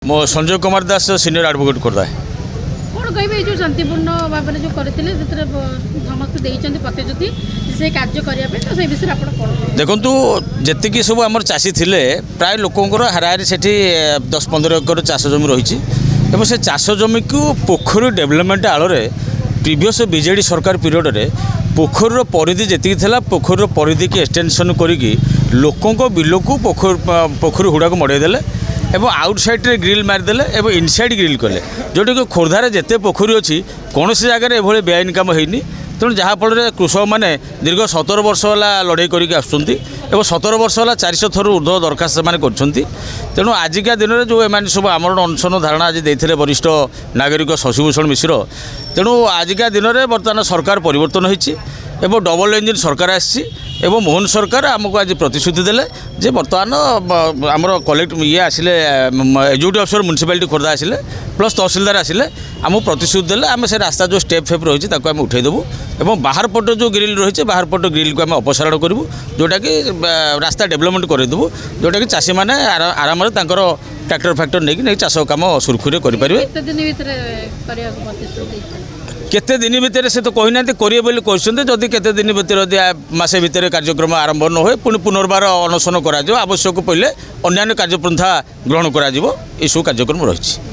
मो Sanjay Kumar Das senior advocate Khordha. कौन कहे जो शांतिपूर्ण भाव में जो करते समस्त प्रतिश्रुति से कार्य करने तो से विषय देखु जी सब आम चाषी थे प्राय लोकंर हाराहारी से 10-15 एकर चाष जमी रही से चाष जमी को पोखरी डेभलपमेंट आड़ प्रीवियस बीजेडी सरकार पीरियड रे पोखर परिधि जी पोखर परिधि की एक्सटेंशन करी लोकों बिल को पोखरी हुड़ा को मड़ेदेले एवं आउटसाइड रे ग्रिल मारिदेले एवं इनसाइड ग्रिल कले जोटा कि खोर्धार जिते पोखरी अच्छी कौन सी जगह एभली बेआईन काम होनी तेणु जहाँफल कृषक मैंने दीर्घ 17 वर्ष है लड़ाई करके आसुँच 17 वर्ष है 400 थर ऊर्ध्व दरखास्त से तेणु आजिका दिन में जो एम सब आमरण अनशन धारणा आज देते वरिष्ठ नागरिक शशिभूषण मिश्र तेणु आजिका दिन में बर्तमान सरकार परिवर्तन होती एवं डबल इंजिन सरकार आसी मोहन सरकार आमको आज प्रतिश्रुति देले जे बर्तमान आमर कलेक्ट ये आसिले एग्जीक्यूटिव अफिसर म्युनिसिपालिटी खोर्धा आसिले प्लस तहसिलदार आसिले आमको प्रतिश्रुति देले आम से रास्ता जो स्टेप फेप रही है आम उठेदेबू एवं बाहर पट जो ग्रिल रही है बाहर पट ग्रिल को आम अपसारण करूँ जोटा कि रास्ता डेभलपमेंट करदेबू जोटा कि चाषी मैंने आराम ट्रैक्टर फैक्टर नहीं चाष कम सुरखुरी करेंगे केते दिन भितर से तो कहना करेंगे कहते जदि केते दिन भितर मसे भितर कार्यक्रम आरंभ न हुए पुणी पुनर्बार अनशन करा आवश्यक पड़े अन्य कार्यपंथा ग्रहण करा सब कार्यक्रम रही।